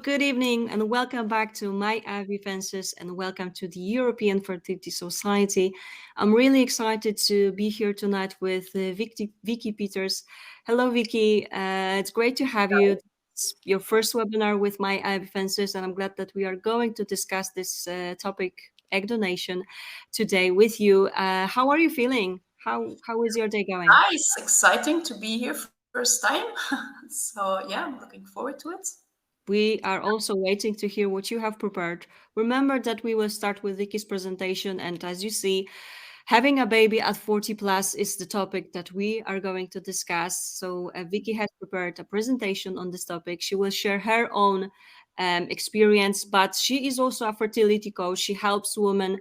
Good evening and welcome back to My Abbey Fences and welcome to the European Fertility Society. I'm really excited to be here tonight with Vicky Peters. Hello, Vicky. It's great to have you. It's your first webinar with My Abbey Fences, and I'm glad that we are going to discuss this topic, egg donation, today with you. How are you feeling? How is your day going? Nice, exciting to be here first time. So yeah, I'm looking forward to it. We are also waiting to hear what you have prepared. Remember that we will start with Vicky's presentation, and as you see, having a baby at 40 plus is the topic that we are going to discuss. So Vicky has prepared a presentation on this topic. She will share her own experience, but she is also a fertility coach. She helps women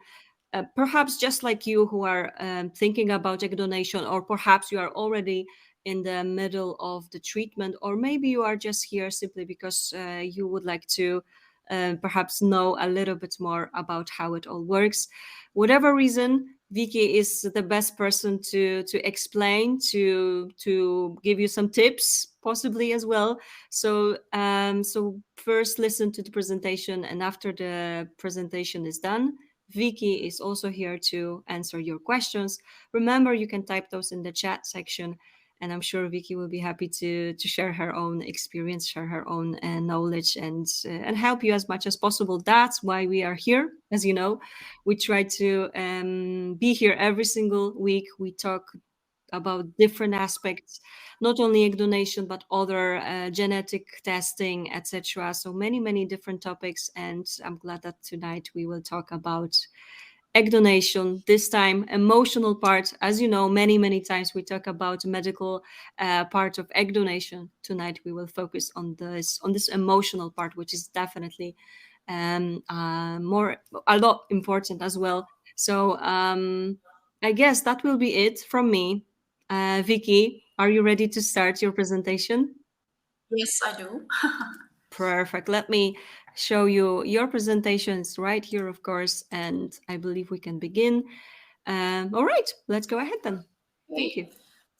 perhaps just like you who are thinking about egg donation, or perhaps you are already in the middle of the treatment, or maybe you are just here simply because you would like to perhaps know a little bit more about how it all works. Whatever reason, Vicky is the best person to explain, to give you some tips, possibly as well. So first listen to the presentation, and after the presentation is done, Vicky is also here to answer your questions. Remember, you can type those in the chat section, and I'm sure Vicky will be happy to share her own experience, share her own knowledge, and help you as much as possible. That's why we are here. As you know, we try to be here every single week. We talk about different aspects, not only egg donation but other genetic testing, etc. So many different topics, and I'm glad that tonight we will talk about egg donation, this time emotional part. As you know, many times we talk about medical part of egg donation. Tonight we will focus on this emotional part, which is definitely more a lot important as well. So I guess that will be it from me. Vicky, are you ready to start your presentation? Yes, I do. Perfect. Let me show you your presentations right here, of course, and I believe we can begin. All right, let's go ahead then. Thank Hey, you.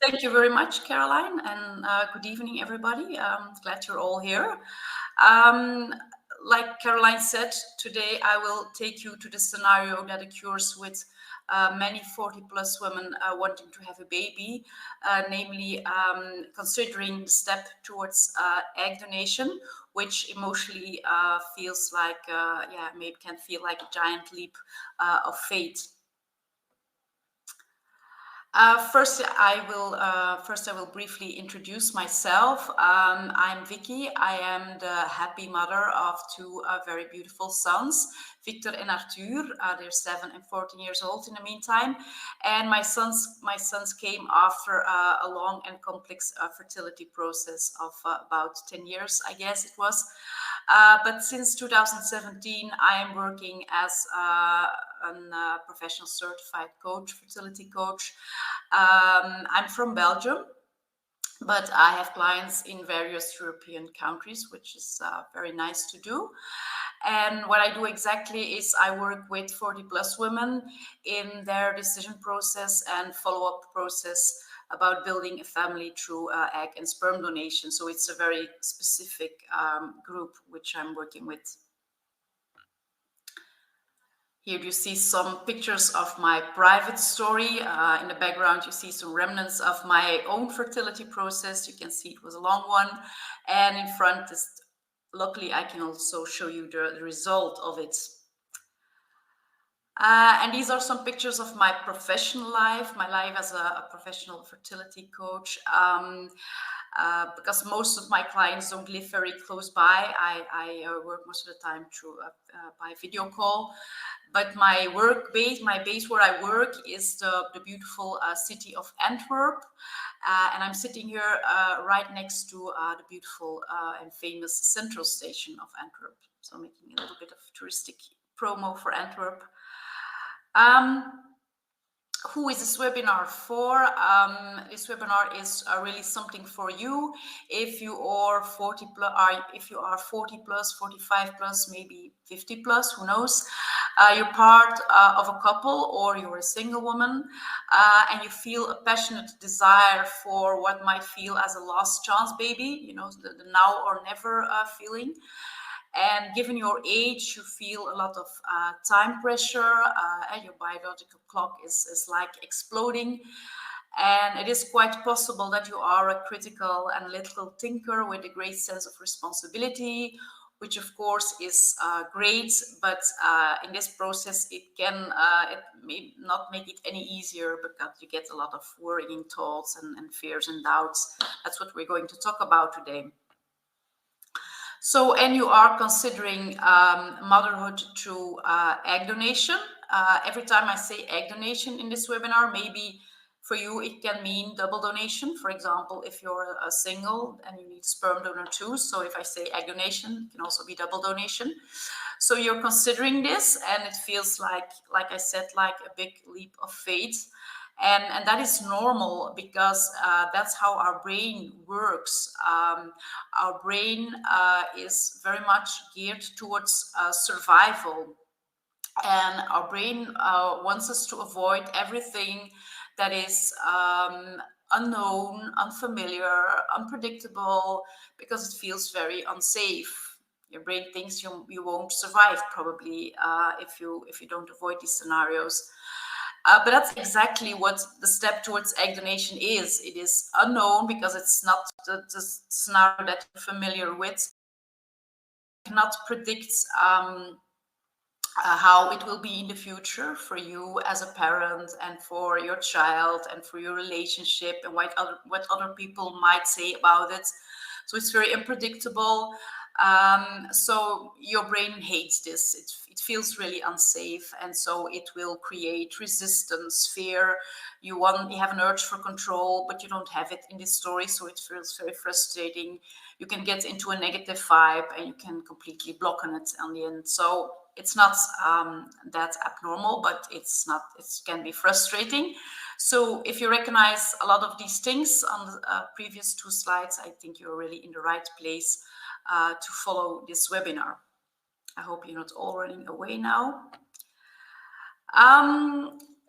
thank you very much, Caroline, and good evening, everybody. Glad you're all here. Um, like Caroline said, today I will take you to the scenario that occurs with many 40 plus women wanting to have a baby, namely considering the step towards egg donation, which emotionally feels like, yeah, maybe can feel like a giant leap of faith. First, I will briefly introduce myself. I'm Vicky. I am the happy mother of two very beautiful sons, Victor and Arthur. They're 7 and 14 years old in the meantime, and my sons came after a long and complex fertility process of about 10 years, I guess it was. But since 2017, I am working as a professional certified coach, fertility coach. I'm from Belgium, but I have clients in various European countries, which is very nice to do. And what I do exactly is I work with 40 plus women in their decision process and follow-up process about building a family through egg and sperm donation. So it's a very specific group which I'm working with. Here you see some pictures of my private story. In the background, you see some remnants of my own fertility process. You can see it was a long one. And in front, luckily, I can also show you the result of it. And these are some pictures of my professional life, my life as a professional fertility coach. Because most of my clients don't live very close by, I work most of the time through by video call. But my base where I work is the beautiful city of Antwerp. And I'm sitting here right next to the beautiful and famous central station of Antwerp. So making a little bit of touristic promo for Antwerp. Who is this webinar for? This webinar is really something for you if you are 40 plus, if you are 40 plus, 45 plus, maybe 50 plus, who knows? You're part of a couple, or you're a single woman, and you feel a passionate desire for what might feel as a last chance baby, you know, the now or never feeling. And given your age, you feel a lot of time pressure, and your biological clock is like exploding. And it is quite possible that you are a critical analytical thinker with a great sense of responsibility, which of course is great, but in this process it may not make it any easier because you get a lot of worrying thoughts and fears and doubts. That's what we're going to talk about today. So, and you are considering motherhood through egg donation. Every time I say egg donation in this webinar, maybe for you it can mean double donation. For example, if you're a single and you need sperm donor too. So if I say egg donation, it can also be double donation. So you're considering this, and it feels like I said, like a big leap of faith. And that is normal because that's how our brain works. Our brain is very much geared towards survival, and our brain wants us to avoid everything that is unknown, unfamiliar, unpredictable, because it feels very unsafe. Your brain thinks you won't survive probably if you don't avoid these scenarios. But that's exactly what the step towards egg donation is. It is unknown because it's not the scenario that you're familiar with. You cannot predict how it will be in the future for you as a parent and for your child and for your relationship and what other people might say about it. So it's very unpredictable. So your brain hates this. It feels really unsafe, and so it will create resistance, fear. You have an urge for control, but you don't have it in this story, so it feels very frustrating. You can get into a negative vibe, and you can completely block on it on the end. So it's not that abnormal, but it's not. It can be frustrating. So if you recognize a lot of these things on the previous two slides, I think you're really in the right place to follow this webinar. I hope you're not all running away now.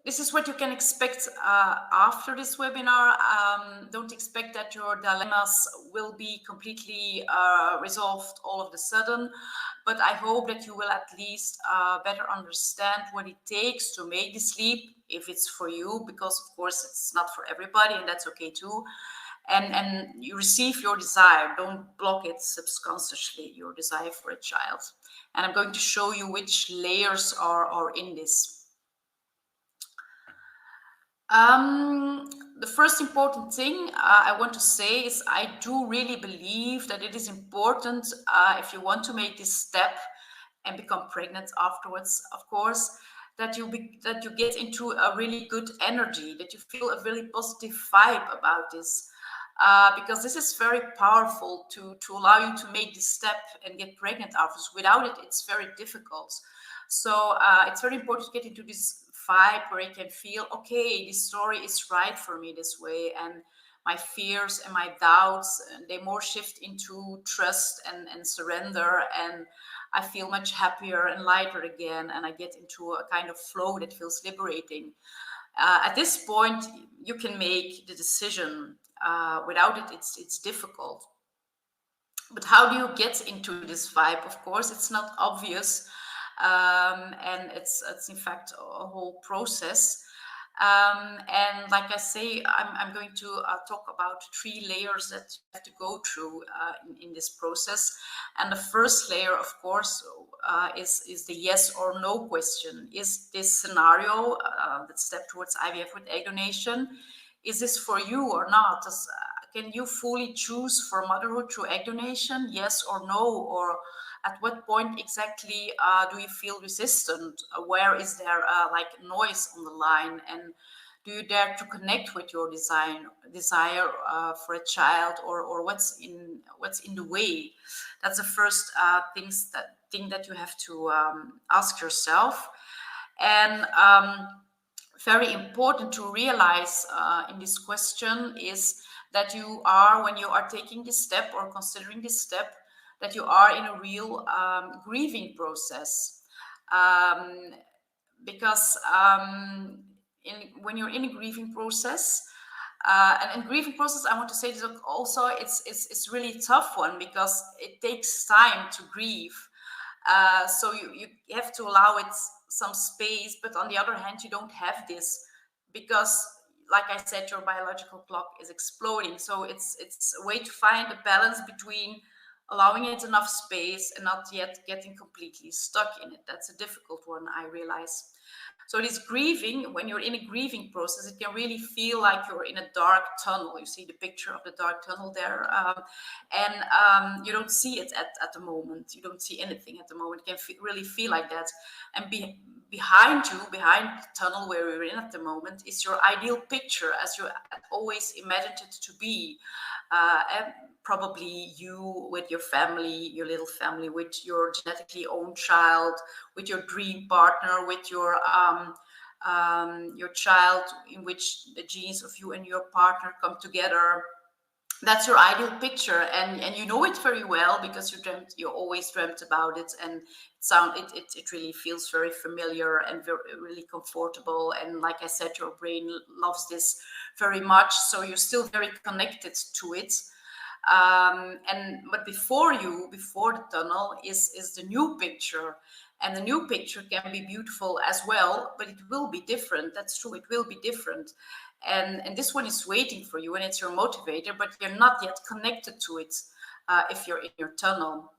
This is what you can expect after this webinar. Don't expect that your dilemmas will be completely resolved all of a sudden, but I hope that you will at least better understand what it takes to make this leap, if it's for you, because of course it's not for everybody, and that's okay too. And you receive your desire. Don't block it subconsciously, your desire for a child. And I'm going to show you which layers are in this. The first important thing I want to say is I do really believe that it is important if you want to make this step and become pregnant afterwards, of course, that you get into a really good energy, that you feel a really positive vibe about this. Because this is very powerful to allow you to make this step and get pregnant afterwards. Without it, it's very difficult. So it's very important to get into this vibe where you can feel, okay, this story is right for me this way, and my fears and my doubts, they more shift into trust and surrender, and I feel much happier and lighter again, and I get into a kind of flow that feels liberating. At this point, you can make the decision. Without it, it's difficult. But how do you get into this vibe? Of course, it's not obvious, and it's in fact a whole process. And like I say, I'm going to talk about 3 layers that you have to go through in this process. And the first layer, of course, is the yes or no question. Is this scenario, that step towards IVF with egg donation, is this for you or not? Can you fully choose for motherhood through egg donation, yes or no? Or at what point exactly do you feel resistant? Where is there like noise on the line? And do you dare to connect with your desire for a child, or what's in the way? That's the first thing that you have to ask yourself. And very important to realize in this question is that you are, when you are taking this step or considering this step, that you are in a real grieving process. Because when you're in a grieving process, and in grieving process, I want to say this also, it's really tough one, because it takes time to grieve. So you have to allow it some space, but on the other hand, you don't have this because, like I said, your biological clock is exploding. So it's a way to find a balance between allowing it enough space and not yet getting completely stuck in it. That's a difficult one, I realize. So this grieving, when you're in a grieving process, it can really feel like you're in a dark tunnel. You see the picture of the dark tunnel there, and you don't see it at the moment. You don't see anything at the moment. It can really feel like that. And behind you, behind the tunnel where we're in at the moment, is your ideal picture as you always imagined it to be. And probably you with your family, your little family, with your genetically owned child, with your dream partner, with your child in which the genes of you and your partner come together. That's your ideal picture, and you know it very well because you always dreamt about it, and it really feels very familiar and really comfortable. And like I said, your brain loves this very much, so you're still very connected to it. But before the tunnel is the new picture, and the new picture can be beautiful as well, but it will be different. That's true, it will be different. And this one is waiting for you, and it's your motivator, but you're not yet connected to it if you're in your tunnel.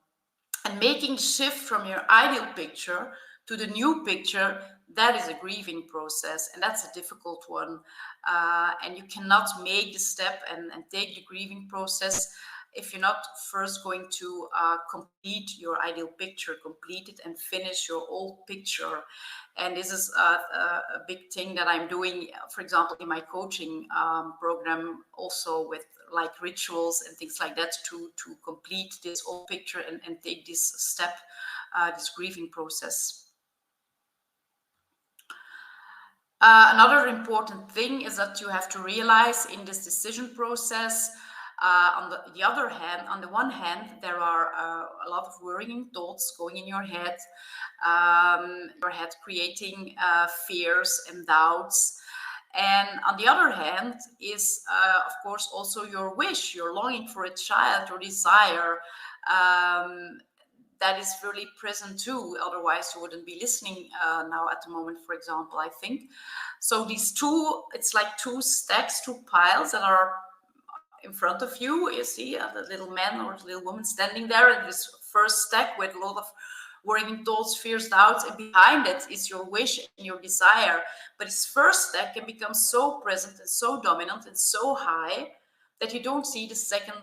And making the shift from your ideal picture to the new picture, that is a grieving process, and that's a difficult one. And you cannot make the step and take the grieving process if you're not first going to complete your ideal picture, complete it and finish your old picture. And this is a big thing that I'm doing, for example, in my coaching program, also with like rituals and things like that to complete this old picture and take this step, this grieving process. Another important thing is that you have to realize in this decision process, on the one hand, there are a lot of worrying thoughts going in your head creating fears and doubts. And on the other hand is, of course, also your wish, your longing for a child, your desire. That is really present too. Otherwise, you wouldn't be listening now at the moment, for example, I think. So these two, it's like two stacks, two piles that are in front of you. You see the little man or the little woman standing there in this first stack with a lot of worrying thoughts, fears, doubts, and behind it is your wish and your desire. But this first stack can become so present and so dominant and so high that you don't see the second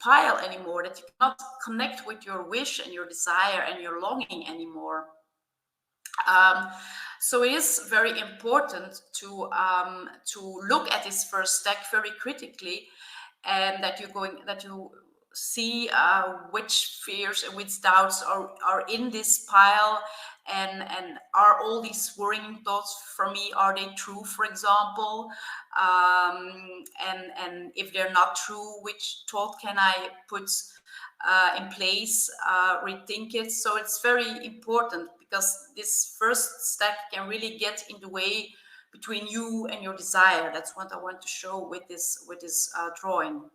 pile anymore, that you cannot connect with your wish and your desire and your longing anymore. So it is very important to look at this first stack very critically, and that you see which fears and which doubts are in this pile, and are all these worrying thoughts for me, are they true, for example, and if they're not true, which thought can I put in place, rethink it. So it's very important because this first step can really get in the way between you and your desire. That's what I want to show with this drawing.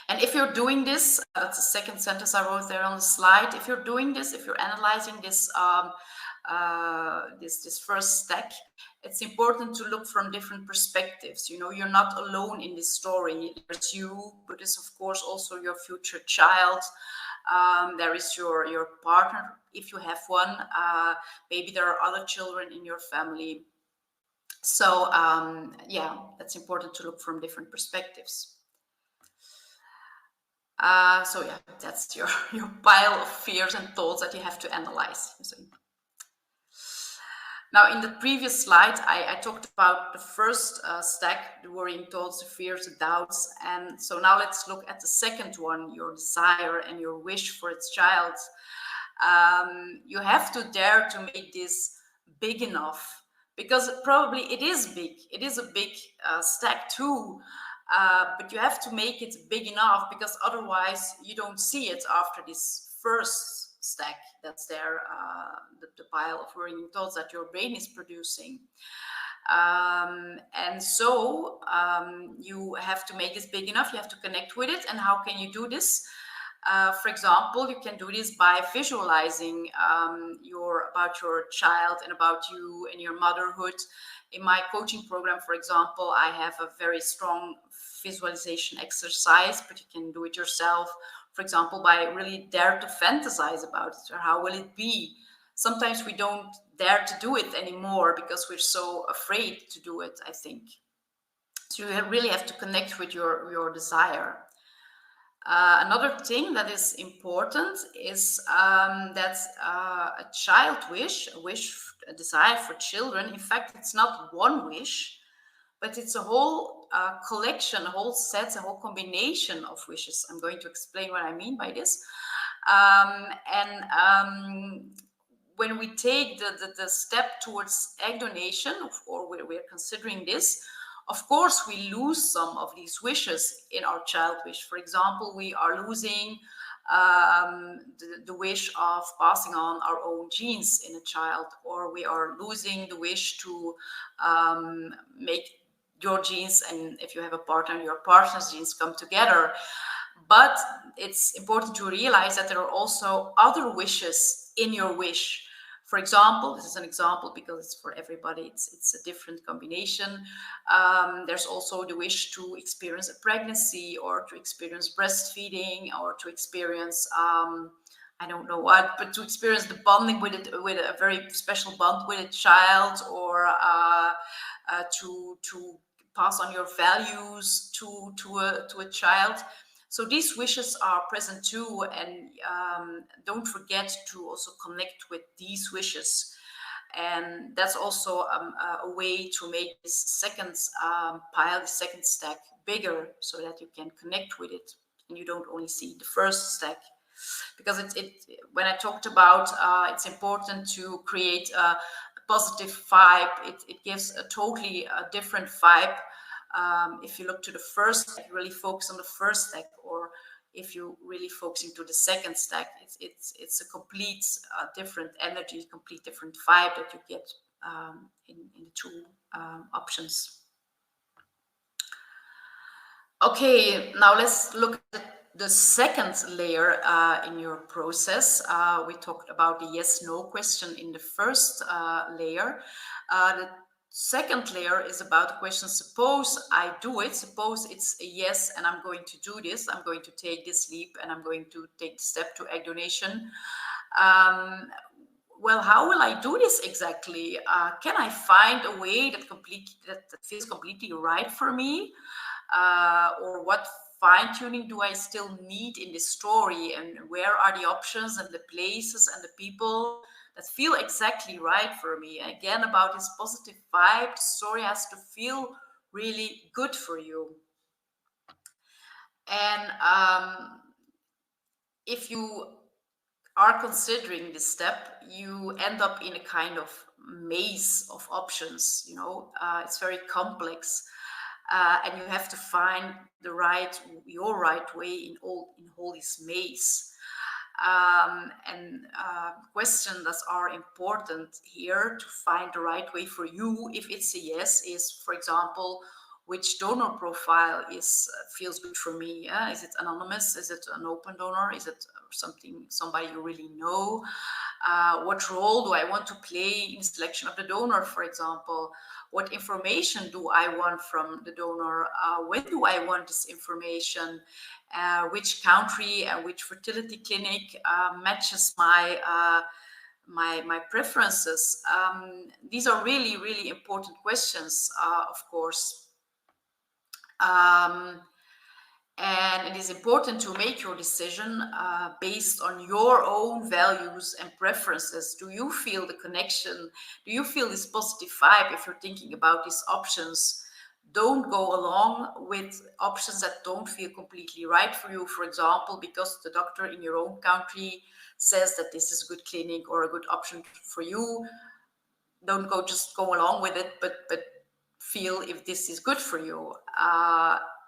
And if you're doing this, that's the second sentence I wrote there on the slide. If you're doing this, if you're analyzing this this first stack, it's important to look from different perspectives. You know, you're not alone in this story. There's you, but there's of course also your future child. There is your partner, if you have one. Maybe there are other children in your family. So yeah, that's important to look from different perspectives. So yeah, that's your pile of fears and thoughts that you have to analyze. Now, in the previous slide, I talked about the first stack, the worrying thoughts, the fears, the doubts. And so now let's look at the second one, your desire and your wish for its child. You have to dare to make this big enough, because probably it is big. It is a big stack too. But you have to make it big enough, because otherwise you don't see it after this first stack that's there, the pile of worrying thoughts that your brain is producing. And so you have to make this big enough. You have to connect with it. And how can you do this? For example, you can do this by visualizing about your child and about you and your motherhood. In my coaching program, for example, I have a very strong visualization exercise, but you can do it yourself. For example, by really dare to fantasize about it, or how will it be? Sometimes we don't dare to do it anymore because we're so afraid to do it, I think. So you really have to connect with your desire. Another thing that is important is that a child wish, a desire for children, in fact, it's not one wish, but it's a whole collection, a whole set, a whole combination of wishes. I'm going to explain what I mean by this. And when we take the step towards egg donation, or we're considering this, of course, we lose some of these wishes in our child wish. For example, we are losing the wish of passing on our own genes in a child, or we are losing the wish to make your genes, and if you have a partner, your partner's genes come together. But it's important to realize that there are also other wishes in your wish. For example, this is an example because it's for everybody, it's a different combination. There's also the wish to experience a pregnancy, or to experience breastfeeding, or to experience I don't know what, but to experience the bonding with it, with a very special bond with a child, or to pass on your values to a child. So these wishes are present too, and don't forget to also connect with these wishes. And that's also a way to make this second pile, the second stack, bigger, so that you can connect with it, and you don't only see the first stack. Because when I talked about it's important to create a positive vibe, it gives a totally different vibe. If you look to the first stack, you really focus on the first stack, or if you really focus into the second stack, it's a complete different energy, complete different vibe that you get in the two options. Okay, now let's look at the second layer in your process. We talked about the yes-no question in the first layer. The second layer is about the question, suppose I do it, suppose it's a yes and I'm going to do this, I'm going to take this leap and I'm going to take the step to egg donation. Well, how will I do this exactly? Can I find a way that feels completely right for me? Or what fine-tuning do I still need in this story, and where are the options and the places and the people that feel exactly right for me? Again, about this positive vibe, the story has to feel really good for you. And if you are considering this step, you end up in a kind of maze of options. It's very complex. And you have to find your right way in all this maze. And questions that are important here to find the right way for you, if it's a yes, is, for example, which donor profile feels good for me. Is it anonymous? Is it an open donor? Is it somebody you really know? What role do I want to play in selection of the donor, for example? What information do I want from the donor? When do I want this information? Which country and which fertility clinic matches my preferences? These are really, really important questions, of course. And it is important to make your decision based on your own values and preferences. Do you feel the connection? Do you feel this positive vibe if you're thinking about these options? Don't go along with options that don't feel completely right for you, for example, because the doctor in your own country says that this is a good clinic or a good option for you. Don't just go along with it, but feel if this is good for you.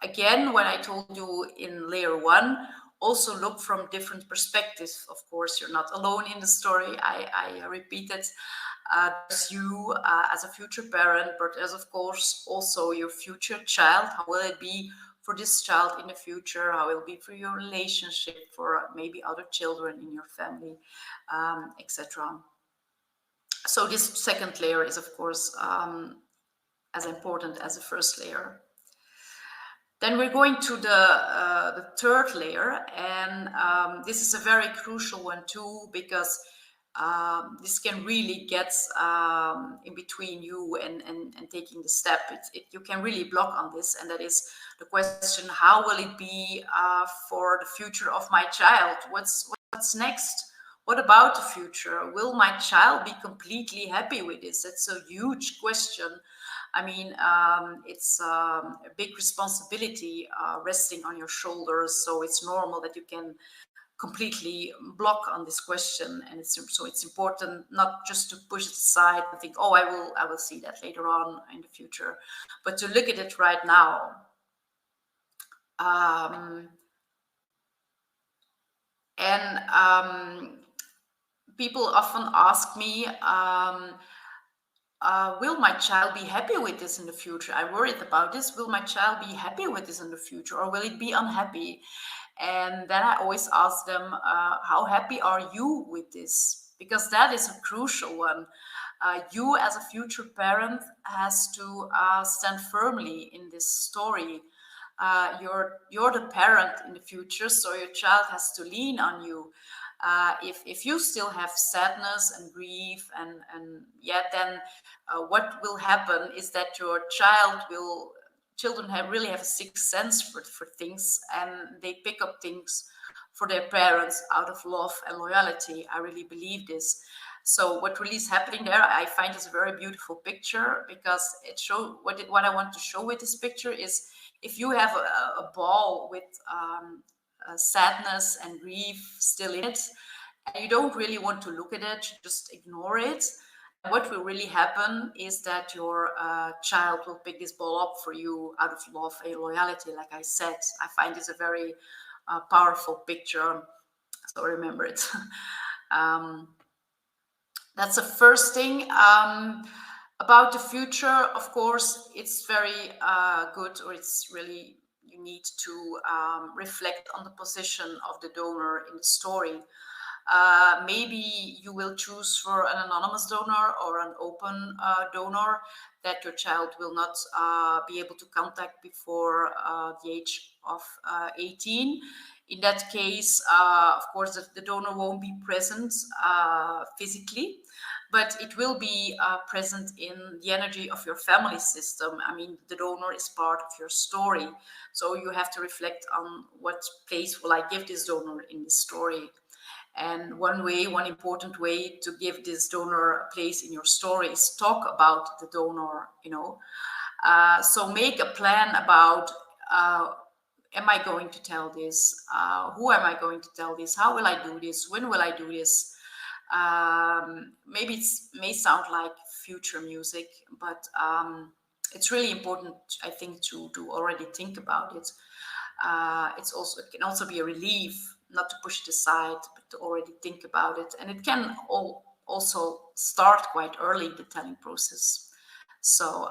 Again, when I told you in layer one, also look from different perspectives. Of course, you're not alone in the story. I repeat it. There's you as a future parent, but there's, of course, also your future child. How will it be for this child in the future, how it will be for your relationship, for maybe other children in your family, etc. So this second layer is, of course, as important as the first layer. Then we're going to the third layer, and this is a very crucial one too, because this can really get in between you and taking the step. You can really block on this, and that is the question: how will it be for the future of my child? What's next? What about the future? Will my child be completely happy with this? That's a huge question. I mean, it's a big responsibility resting on your shoulders, so it's normal that you can completely block on this question, and it's important not just to push it aside and think, oh, I will see that later on in the future, but to look at it right now. And people often ask me, will my child be happy with this in the future? I'm worried about this. Will my child be happy with this in the future, or will it be unhappy? And then I always ask them, how happy are you with this? Because that is a crucial one. You as a future parent has to stand firmly in this story. You're the parent in the future, so your child has to lean on you. If you still have sadness and grief, and yet then what will happen is that your children really have a sixth sense for things, and they pick up things for their parents out of love and loyalty. I really believe this. So what really is happening there, I find is a very beautiful picture, because it shows what I want to show with this picture is, if you have a ball with sadness and grief still in it, and you don't really want to look at it, you just ignore it, then what will really happen is that your child will pick this ball up for you out of love and loyalty. Like I said, I find this a very powerful picture, so remember it. That's the first thing. About the future, of course, it's very good, or it's really, you need to reflect on the position of the donor in the story. Maybe you will choose for an anonymous donor or an open donor that your child will not be able to contact before the age of 18. In that case, of course, the donor won't be present physically, but it will be present in the energy of your family system. I mean, the donor is part of your story. So you have to reflect on what place will I give this donor in the story. And one important way to give this donor a place in your story is talk about the donor, So make a plan about, am I going to tell this? Who am I going to tell this? How will I do this? When will I do this? Maybe it may sound like future music, but it's really important, I think, to already think about it. It can also be a relief not to push it aside, but to already think about it. And it can also start quite early, the telling process. So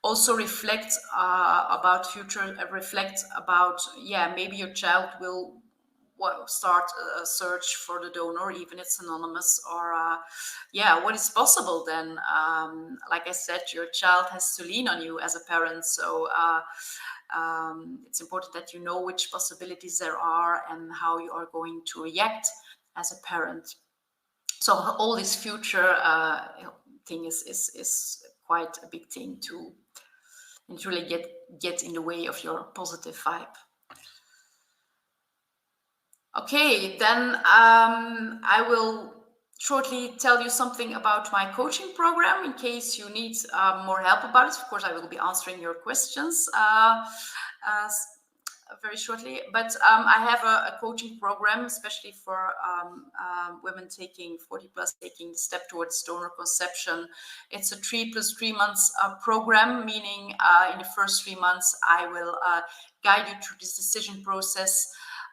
also reflect about future, reflect about, maybe your child will start a search for the donor, even if it's anonymous, or what is possible then. Like I said, your child has to lean on you as a parent, so it's important that you know which possibilities there are and how you are going to react as a parent. So all this future thing is quite a big thing to really get in the way of your positive vibe. Okay, then I will shortly tell you something about my coaching program in case you need more help about it. Of course, I will be answering your questions very shortly. But I have a coaching program, especially for women taking 40 plus, taking the step towards donor conception. It's a 3 + 3 months program, meaning in the first 3 months, I will guide you through this decision process.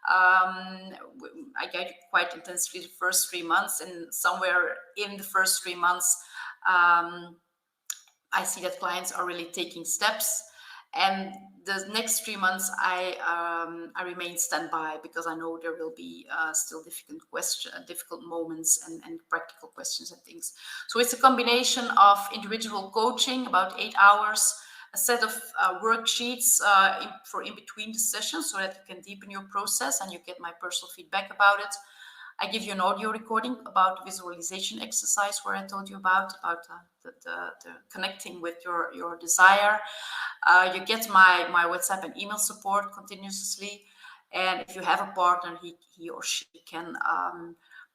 I guide you quite intensively the first 3 months, and somewhere in the first 3 months, I see that clients are really taking steps. And the next 3 months, I remain standby because I know there will be still difficult moments and practical questions and things. So it's a combination of individual coaching, about 8 hours, a set of worksheets for in between the sessions, so that you can deepen your process and you get my personal feedback about it. I give you an audio recording about the visualization exercise where I told you about the connecting with your desire. You get my WhatsApp and email support continuously. And if you have a partner, he or she can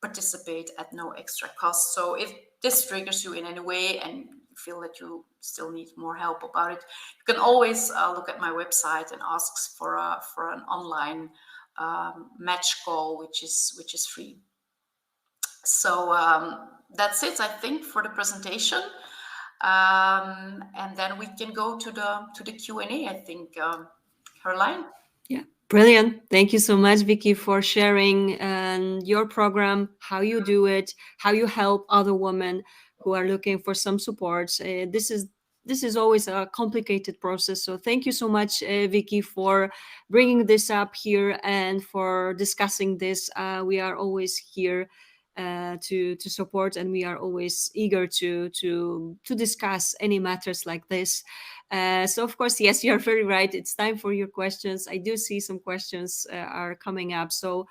participate at no extra cost. So if this triggers you in any way and you feel that you still need more help about it, you can always look at my website and ask for an online match call, which is free. So that's it, I think, for the presentation. And then we can go to the Q&A, I think, Caroline. Yeah, brilliant. Thank you so much, Vicky, for sharing your program, how you do it, how you help other women who are looking for some support. This is always a complicated process. So thank you so much, Vicky, for bringing this up here and for discussing this. We are always here to support, and we are always eager to discuss any matters like this. So of course, yes, you're very right. It's time for your questions. I do see some questions are coming up. So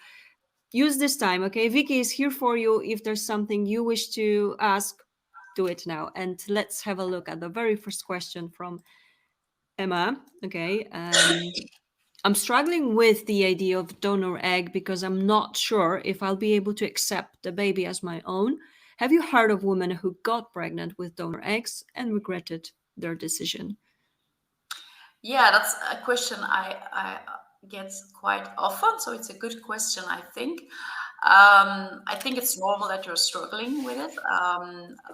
use this time, okay? Vicky is here for you. If there's something you wish to ask, do it now. And let's have a look at the very first question from Emma. Okay. I'm struggling with the idea of donor egg because I'm not sure if I'll be able to accept the baby as my own. Have you heard of women who got pregnant with donor eggs and regretted their decision? Yeah, that's a question I get quite often. So it's a good question, I think. I think it's normal that you're struggling with it.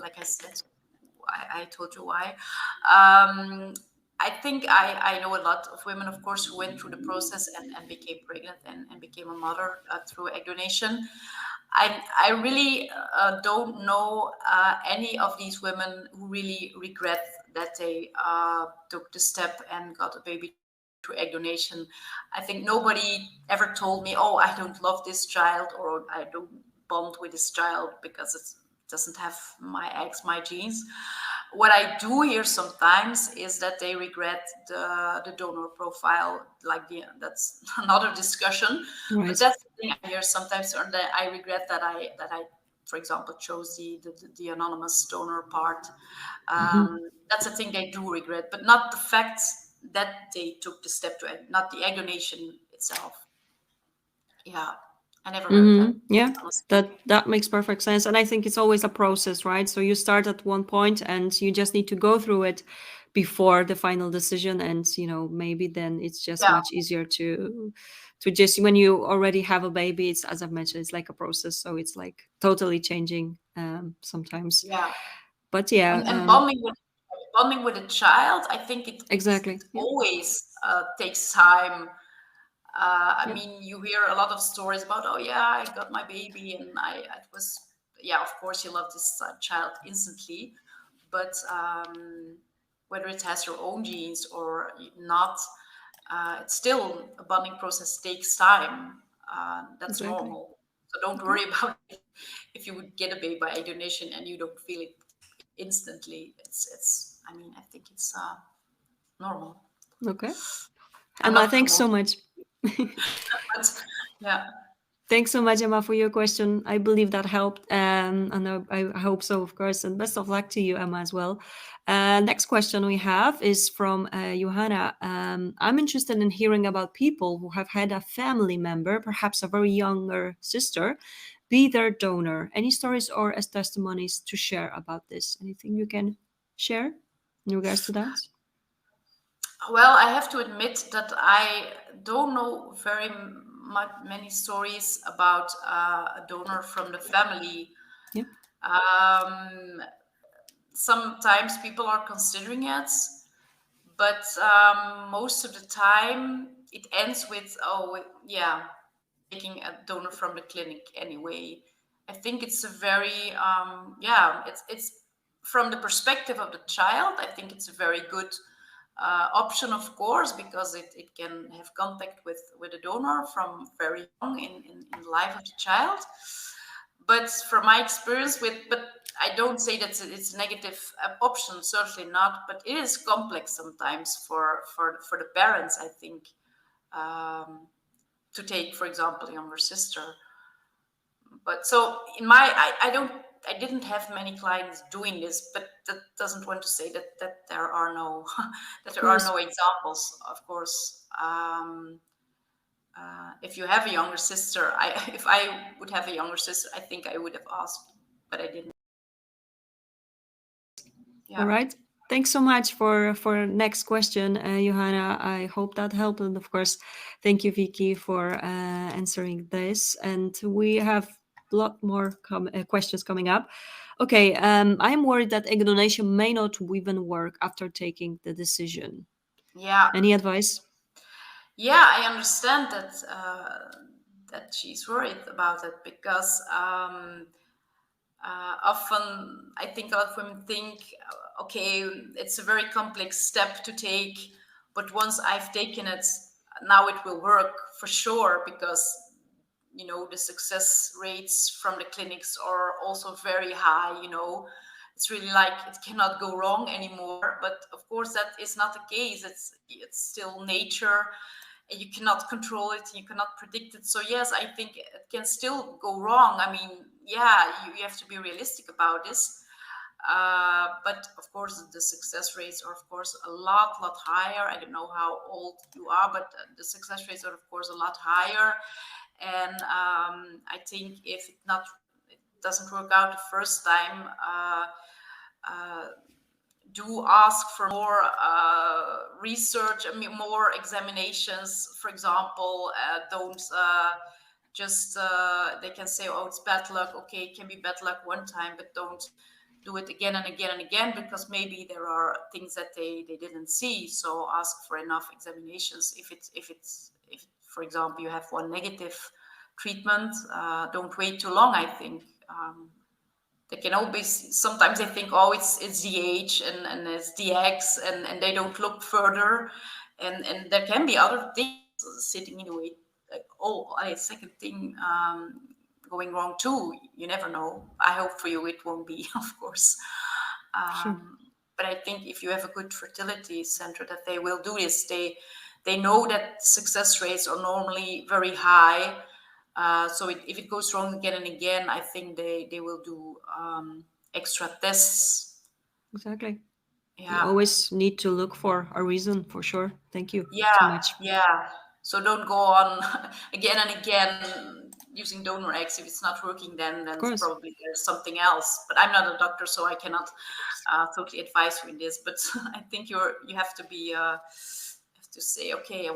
Like I said, I told you why. I think I know a lot of women, of course, who went through the process and became pregnant and became a mother through egg donation. I really don't know any of these women who really regret that they took the step and got a baby through egg donation. I think nobody ever told me, "Oh, I don't love this child," or "I don't bond with this child because it doesn't have my eggs, my genes." What I do hear sometimes is that they regret the donor profile. That's another discussion, but Right. that's the thing I hear sometimes, or that I regret that I, for example, chose the anonymous donor part. Mhm. That's a thing they do regret, but not the fact that they took the step to egg, not the egg donation itself. Yeah, I never heard that, Yeah, honestly. that makes perfect sense. And I think it's always a process, right? So you start at one point and you just need to go through it before the final decision. And maybe then it's just Yeah, much easier to just when you already have a baby, it's as I've mentioned, it's like a process. So it's like totally changing sometimes. yeah. But yeah, And bonding with a child, I think it exactly. Yeah. always takes time. I Yeah. mean, you hear a lot of stories about, oh yeah, I got my baby, and it was, yeah, of course you love this child instantly, but whether it has your own genes or not, it's still a bonding process takes time. That's Exactly. normal. So don't Okay. worry about it if you would get a baby by donation and you don't feel it instantly. It's. I mean, I think it's normal. Okay. I'm Emma, not thanks so promoting, much. but yeah. Thanks so much, Emma, for your question. I believe that helped, and I hope so, of course. And best of luck to you, Emma, as well. Next question we have is from Johanna. I'm interested in hearing about people who have had a family member, perhaps a very younger sister, be their donor. Any stories or as testimonies to share about this? Anything you can share in regards to that? Well, I have to admit that I don't know many stories about a donor from the family. Yeah. Um, Sometimes people are considering it, but most of the time it ends with, oh, yeah, we're taking a donor from the clinic anyway. I think it's a very, yeah, it's from the perspective of the child, I think it's a very good option, of course, because it can have contact with a donor from very young in the life of the child. But from my experience but I don't say that it's a negative option, certainly not. But it is complex sometimes for the parents, I think, um, to take, for example, a younger sister. But so I didn't have many clients doing this, but that doesn't want to say that there are no that Of there are course. no examples, of course. If you have a younger sister, I if I would have a younger sister, I think I would have asked, but I didn't. All Yeah. right. Thanks so much for next question, Johanna. I hope that helped, and of course, thank you, Vicky, for answering this. And we have a lot more questions coming up. Okay, I'm worried that egg donation may not even work after taking the decision. Yeah. Any advice? Yeah, I understand that she's worried about it because often I think a lot of women think, okay, it's a very complex step to take, but once I've taken it, now it will work for sure, because the success rates from the clinics are also very high. It's really like it cannot go wrong anymore. But of course, that is not the case. It's still nature, and you cannot control it, you cannot predict it. So yes, I think it can still go wrong. I mean, yeah, you have to be realistic about this. But of course, the success rates are, of course, a lot higher. I don't know how old you are, but the success rates are, of course, a lot higher. And I think if it doesn't work out the first time, uh, do ask for more research, I mean, more examinations. For example, don't just they can say, oh, it's bad luck. Okay, it can be bad luck one time, but don't do it again and again and again, because maybe there are things that they didn't see. So ask for enough examinations. If for example you have one negative treatment, don't wait too long, I think. They can always, sometimes they think, oh, it's the age and it's the X, and they don't look further, and there can be other things sitting in the way, like, oh, a second thing going wrong too. You never know. I hope for you it won't be, of course. Sure. But I think if you have a good fertility center, that they will do this. They know that success rates are normally very high. So if it goes wrong again and again, I think they will do extra tests. Exactly. We Yeah, always need to look for a reason for sure. Thank you so yeah, much. yeah. So don't go on again and again using donor eggs. If it's not working, then Of it's course. probably there's something else. But I'm not a doctor, so I cannot Of course. totally advise you in this. But I think you have to be have to say, okay, I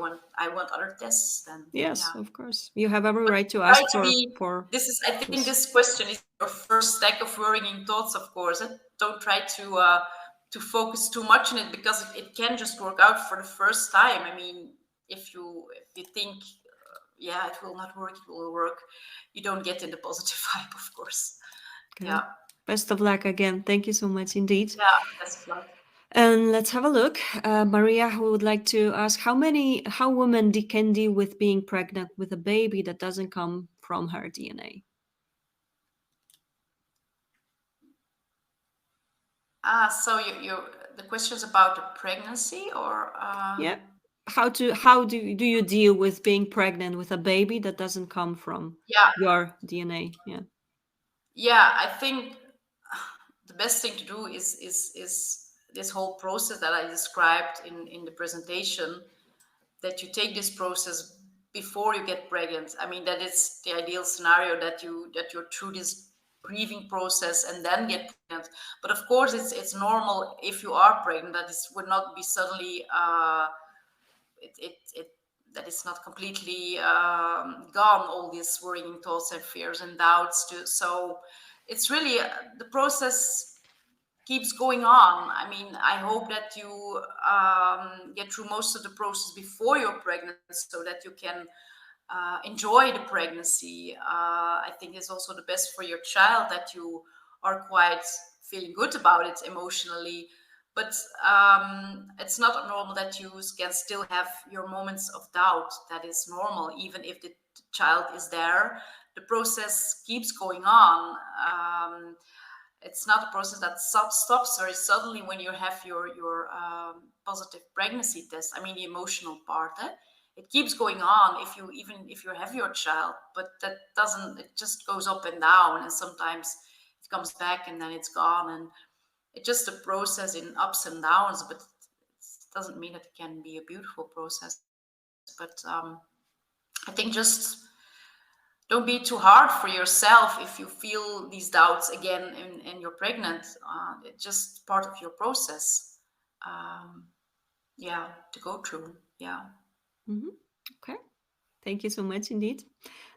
want other tests. Then Yes, yeah. of course. You have every But right to try ask to be. for This is, I think, this. this question is your first stack of worrying thoughts. Of course, don't try to focus too much on it, because it can just work out for the first time. I mean, if you think, yeah, it will not work, it will work, you don't get in the positive vibe, of course. Okay. Yeah, Best of luck again. Thank you so much indeed. yeah, best of luck. And let's have a look. Maria, who would like to ask how women can deal with being pregnant with a baby that doesn't come from her DNA. So you the question's about the pregnancy, or Yeah. How do you deal with being pregnant with a baby that doesn't come from yeah, your DNA? Yeah. yeah, I think the best thing to do is this whole process that I described in the presentation, that you take this process before you get pregnant. I mean, that is the ideal scenario, that you're through this grieving process and then get pregnant. But of course, it's normal if you are pregnant that this would not be suddenly it that it's not completely gone, all these worrying thoughts and fears and doubts too. So it's really the process keeps going on. I mean, I hope that you get through most of the process before you're pregnant, so that you can enjoy the pregnancy. I think it's also the best for your child that you are quite feeling good about it emotionally. But it's not normal that you can still have your moments of doubt. That is normal, even if the child is there. The process keeps going on. It's not a process that stops very suddenly when you have your positive pregnancy test. I mean, the emotional part. It keeps going on if you even if you have your child, but that doesn't. It just goes up and down, and sometimes it comes back and then it's gone, and it's just a process in ups and downs. But it doesn't mean that it can be a beautiful process. But I think just don't be too hard for yourself if you feel these doubts again and you're pregnant. It's just part of your process. Um, yeah, to go through. Yeah. Hmm. Okay. Thank you so much indeed.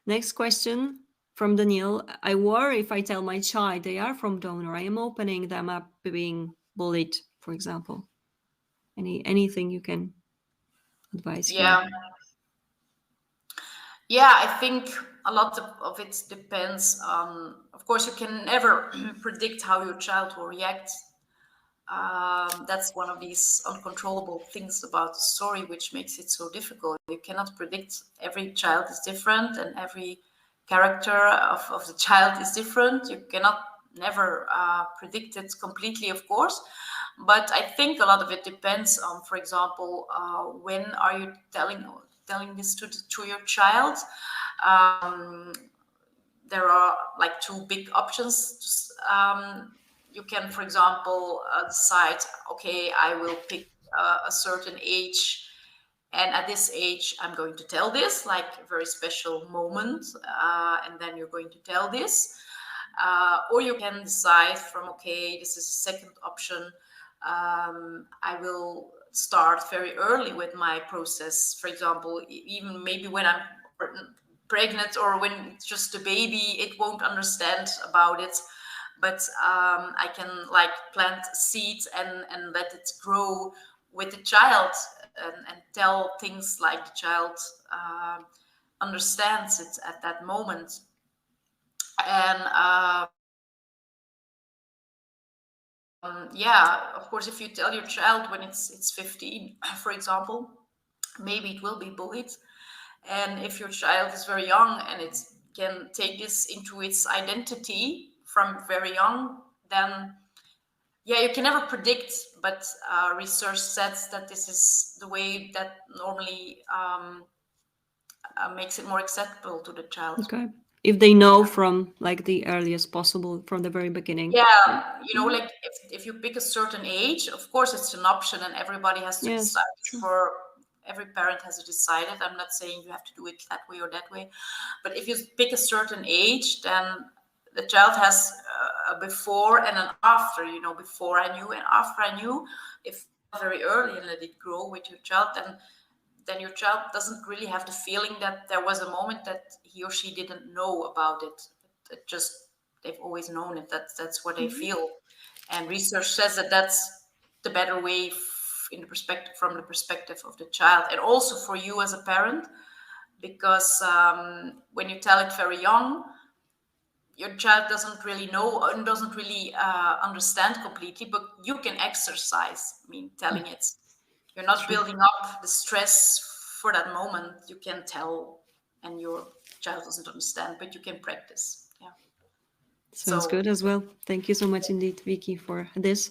Next question from Daniel. I worry if I tell my child they are from donor, I am opening them up being bullied, for example. Anything you can advise here? Yeah. Yeah, I think a lot of it depends on, of course, you can never predict how your child will react. That's one of these uncontrollable things about the story, which makes it so difficult. You cannot predict. Every child is different, and every character of the child is different. You cannot never predict it completely, of course. But I think a lot of it depends on, for example, when are you telling this to your child? Um, there are like two big options. You can, for example, decide, okay, I will pick a certain age, and at this age, I'm going to tell this, like a very special moment, and then you're going to tell this. Or you can decide from, okay, this is the second option. I will start very early with my process. For example, even maybe when I'm pregnant or when it's just a baby, it won't understand about it. But I can like plant seeds and let it grow with the child, and tell things like the child understands it at that moment. And yeah, of course, if you tell your child when it's 15, for example, maybe it will be bullied. And if your child is very young and it can take this into its identity from very young, then yeah, you can never predict. But research says that this is the way that normally makes it more acceptable to the child. Okay. If they know Yeah. from like the earliest possible, from the very beginning. Yeah. Yeah, Mhm. like if you pick a certain age, of course it's an option and everybody has to Yes, decide. true. For every parent has to decide it. I'm not saying you have to do it that way or that way, but if you pick a certain age, then the child has a before and an after. Before I knew and after I knew. If you start very early and let it grow with your child, then your child doesn't really have the feeling that there was a moment that he or she didn't know about it. It just they've always known it. That's what they Mhm. feel, and research says that that's the better way in the perspective from the perspective of the child, and also for you as a parent, because when you tell it very young, your child doesn't really know and doesn't really understand completely, but you can exercise. I mean, telling it. You're not True. building up the stress for that moment. You can tell, and your child doesn't understand, but you can practice. Yeah. Sounds So good as well. Thank you so much indeed, Vicky, for this.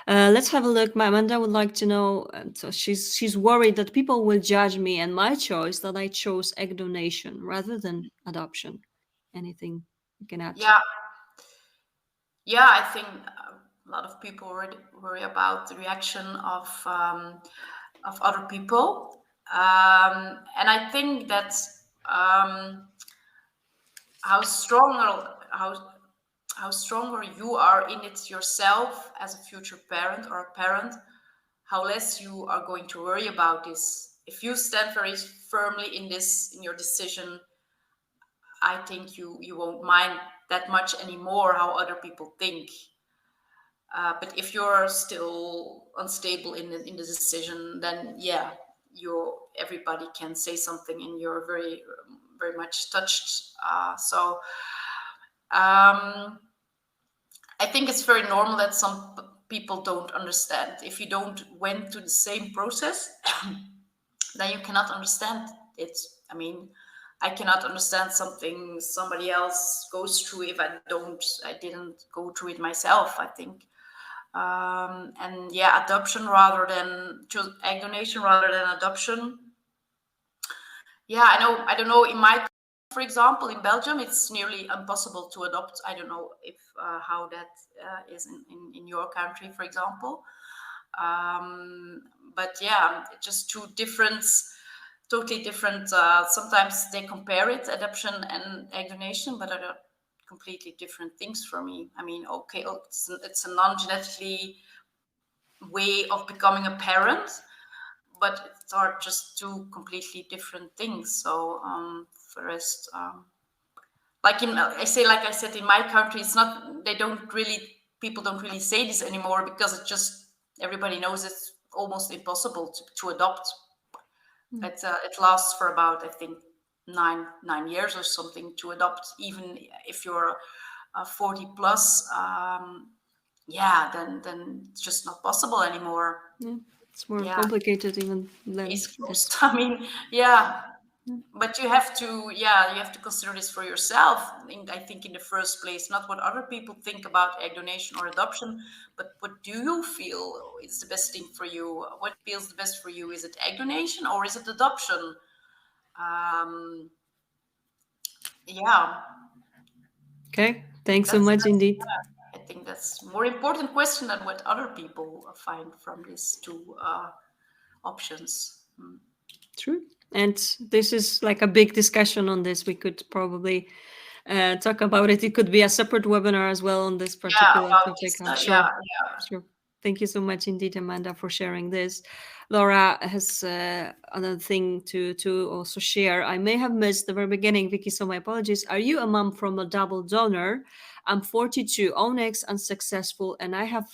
Let's have a look. My Amanda would like to know. So she's worried that people will judge me and my choice that I chose egg donation rather than adoption. Anything you can add? yeah, yeah. I think a lot of people worry about the reaction of other people, and I think that um, how stronger how stronger you are in it yourself as a future parent or a parent, how less you are going to worry about this. If you stand very firmly in this in your decision, I think you won't mind that much anymore how other people think. But if you're still unstable in the decision, then yeah, everybody can say something, and you're very much touched. So um, I think it's very normal that some people don't understand. If you don't went to the same process, then you cannot understand it. I mean, I cannot understand something somebody else goes through if I didn't go through it myself, I think. And yeah, adoption rather than egg donation rather than adoption. Yeah, I don't know. In my country, for example, in Belgium, it's nearly impossible to adopt. I don't know if how that is in your country, for example. Um, but yeah, just two different, totally different. Sometimes they compare it, adoption and egg donation, but are completely different things for me. I mean, okay, it's a non-genetically way of becoming a parent, but it are just two completely different things. So first, like I said, in my country, it's not. They don't really. People don't really say this anymore because it just everybody knows it's almost impossible to adopt. It lasts for about, I think, 9 years or something to adopt, even if you're 40 plus. Yeah, then it's just not possible anymore. Yeah, it's more Yeah, complicated even than case this. closed. I mean, yeah, but you have to consider this for yourself. I think in the first place, not what other people think about egg donation or adoption, but what do you feel is the best thing for you? What feels the best for you? Is it egg donation or is it adoption? Um, yeah, Okay, thanks so much that's indeed. I think that's more important question than what other people find from these two options. True. And this is like a big discussion on this. We could probably talk about it. It could be a separate webinar as well on this Yeah, particular about topic, this. I'm Yeah, sure. yeah. Sure. Thank you so much indeed, Amanda, for sharing this. Laura has another thing to also share. I may have missed the very beginning, Vicky, so my apologies. Are you a mom from a double donor? I'm 42, own eggs unsuccessful, and I have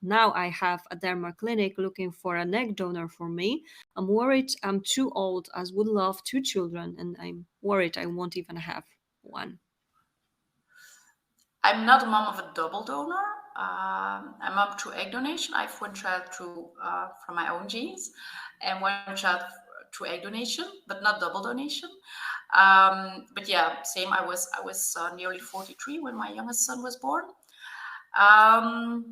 now I have a derma clinic looking for an egg donor for me. I'm worried I'm too old, as would love two children, and I'm worried I won't even have one. I'm not a mom of a double donor. I'm mom through egg donation. I have one child through from my own genes, and one child through egg donation, but not double donation. But yeah, same. I was nearly 43 when my youngest son was born. Um,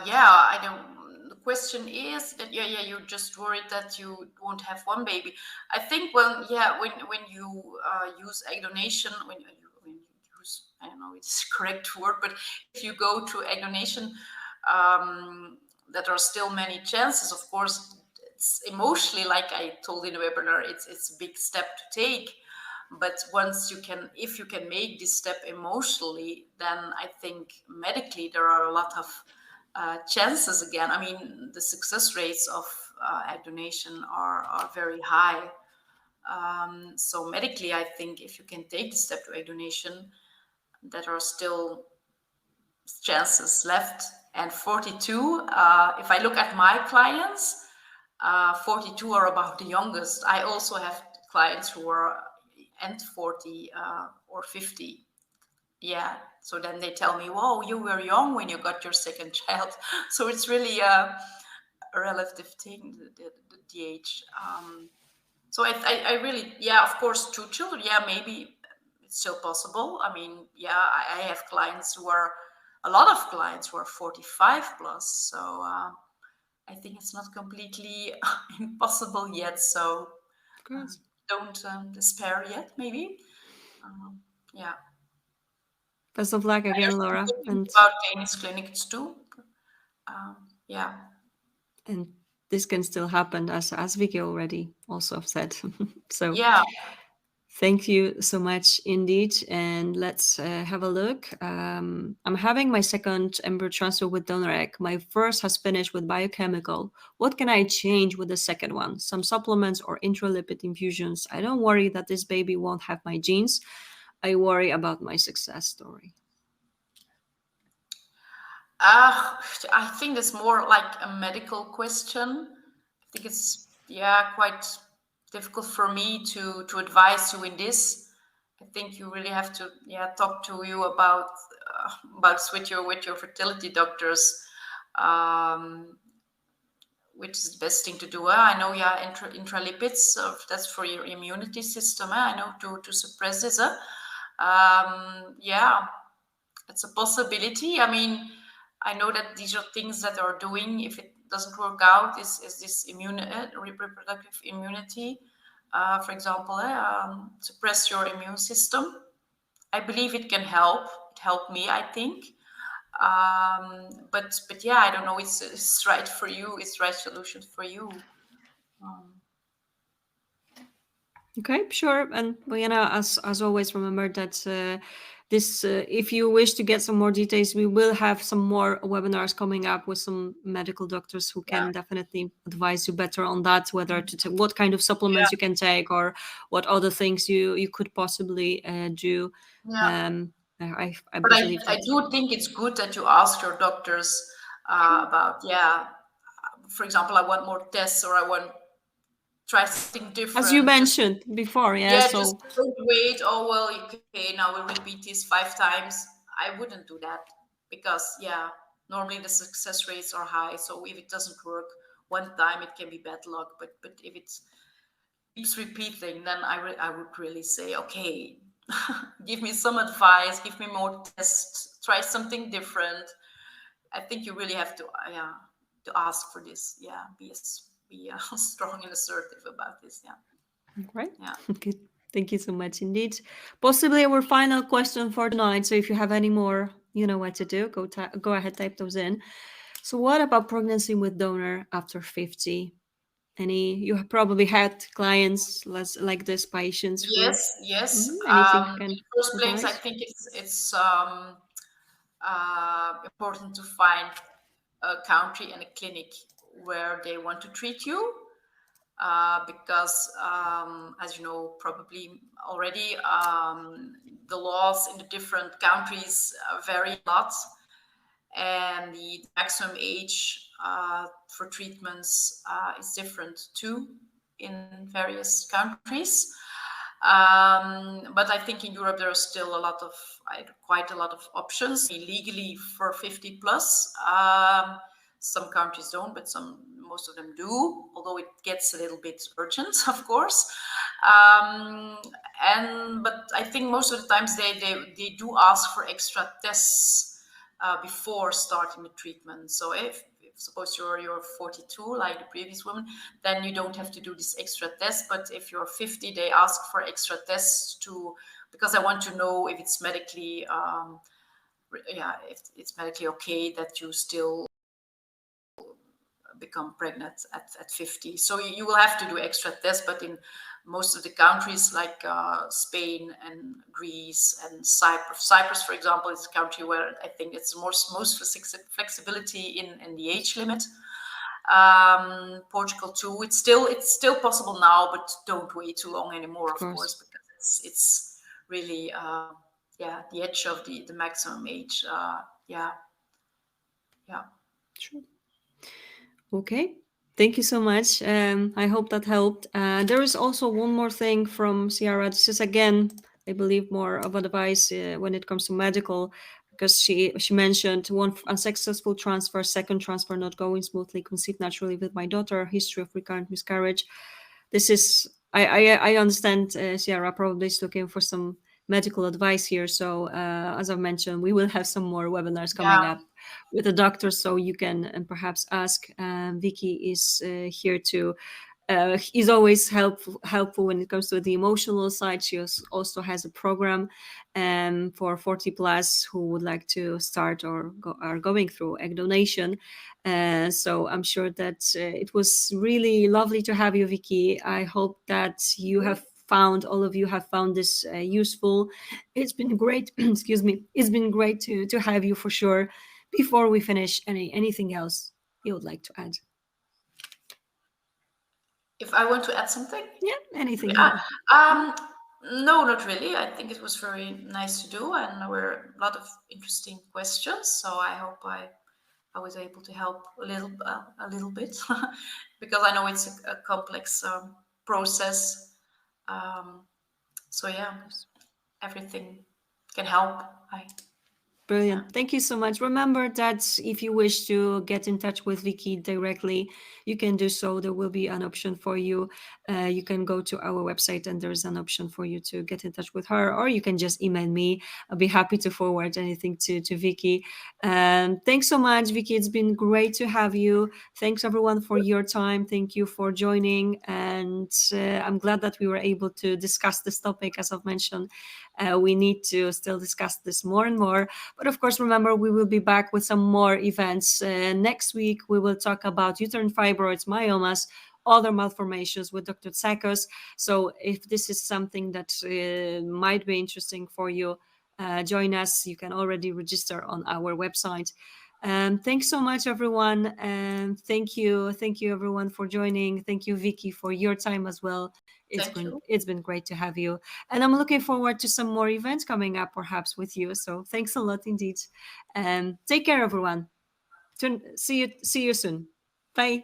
yeah, I don't. The question is that you're just worried that you won't have one baby. I think when you use egg donation, when you use, I don't know it's the correct word, but if you go to egg donation, that are still many chances. Of course, it's emotionally, like I told in the webinar, it's a big step to take. But once you can, if you can make this step emotionally, then I think medically there are a lot of chances again. I mean, the success rates of egg donation are very high. So medically, I think if you can take the step to egg donation, there are still chances left. And 42, if I look at my clients, 42 are about the youngest. I also have clients who are end 40 or 50. Yeah, so then they tell me, whoa, you were young when you got your second child. So it's really a relative thing, the age. So I really, yeah, of course, two children, yeah, maybe it's still possible. I mean, yeah, I have clients who are, a lot of clients who are 45 plus. So I think it's not completely impossible yet. So Of course. don't despair yet, maybe. Yeah. Best of luck I again, also Laura. think And about Danish clinics too. Yeah. and this can still happen, as Vicky already also said. So Yeah. thank you so much indeed. And let's have a look. I'm having my second embryo transfer with donor egg. My first has finished with biochemical. What can I change with the second one? Some supplements or intralipid infusions. I don't worry that this baby won't have my genes. I worry about my success story. I think it's more like a medical question. I think it's, yeah, quite difficult for me to advise you in this. I think you really have to, yeah, talk to you about with your fertility doctors. Um, which is the best thing to do. I know, yeah, intralipids, that's for your immunity system. I know to suppress this. Yeah, it's a possibility. I mean, I know that these are things that are doing. If it doesn't work out, is this reproductive immunity, for example, suppress your immune system. I believe it can help. It helped me, I think. But yeah, I don't know. It's right for you. It's right solution for you. Um, Okay, sure. And well, as always, remember that this, if you wish to get some more details, we will have some more webinars coming up with some medical doctors who yeah, can definitely advise you better on that, whether to what kind of yeah, supplements you can take or what other things you could possibly do. yeah. Um, I But believe I that. do think it's good that you ask your doctors Sure. about, yeah, for example, I want more tests, or I want try something As you different. Just, mentioned before, yeah. yeah, just So don't wait. Oh well, okay, now we'll repeat this 5 times. I wouldn't do that, because yeah, normally the success rates are high. So if it doesn't work one time, it can be bad luck. But if it keeps repeating, then I would really say, okay, give me some advice, give me more tests, try something different. I think you really have to, yeah, to ask for this. Yeah, be strong and assertive about this. Yeah, right. yeah. Good. Thank you so much indeed. Possibly our final question for tonight. So if you have any more, you know what to do. Go ahead, type those in. So what about pregnancy with donor after 50? Any you have probably had clients less like this, patients who Yes, yes. anything you In can first place, I advise? think it's important to find a country and a clinic where they want to treat you, because, as you know, probably already, the laws in the different countries vary a lot, and the maximum age for treatments is different too in various countries. But I think in Europe there are still quite a lot of options. Legally for 50 plus, some countries don't, but most of them do. Although it gets a little bit urgent, of course. Um, and but I think most of the times they do ask for extra tests before starting the treatment. So if suppose you're 42, like the previous woman, then you don't have to do this extra test. But if you're 50, they ask for extra tests because I want to know if it's medically, yeah, if it's medically okay that you still become pregnant at 50. So you will have to do extra tests, but in most of the countries like Spain and Greece and Cyprus, for example, is a country where I think it's most flexibility in the age limit. Portugal too. It's still possible now, but don't wait too long anymore, Of of course. course, because it's really, yeah, the edge of the maximum age. Yeah, yeah. Sure. Okay. Thank you so much. I hope that helped. There is also one more thing from Ciara. This is again, I believe, more of advice when it comes to medical, because she mentioned one unsuccessful transfer, second transfer not going smoothly, conceived naturally with my daughter, history of recurrent miscarriage. This is I understand Ciara probably is looking for some medical advice here. So as I've mentioned, we will have some more webinars coming Yeah, up with the doctor, so you can perhaps ask. Vicky is here to. Is always helpful when it comes to the emotional side. She also has a program for 40 plus who would like to start or are going through egg donation. So I'm sure that it was really lovely to have you, Vicky. I hope that you have found all of you have found this useful. It's been great. Excuse me. It's been great to have you for sure. Before we finish, anything else you would like to add? if I want to add something. Yeah, anything you Uh, want. um, no, not really. I think it was very nice to do, and there were a lot of interesting questions. So I hope I was able to help a little bit, because I know it's a complex process. Um, so yeah, everything can help. I Yeah. Brilliant. Thank you so much. Remember that if you wish to get in touch with Vicky directly, you can do so. There will be an option for you. You can go to our website and there's an option for you to get in touch with her, or you can just email me. I'll be happy to forward anything to Vicky. Thanks so much, Vicky. It's been great to have you. Thanks everyone for your time. Thank you for joining. And I'm glad that we were able to discuss this topic. As I've mentioned, we need to still discuss this more and more. But of course, remember, we will be back with some more events. Next week, we will talk about uterine fibroids, myomas, other malformations with Dr. Tsakos. So if this is something that might be interesting for you, join us. You can already register on our website. Thanks so much, everyone. And thank you, everyone, for joining. Thank you, Vicky, for your time as well. Thank you. It's been great to have you, and I'm looking forward to some more events coming up, perhaps with you. So thanks a lot indeed. Take care, everyone. See you soon. Bye.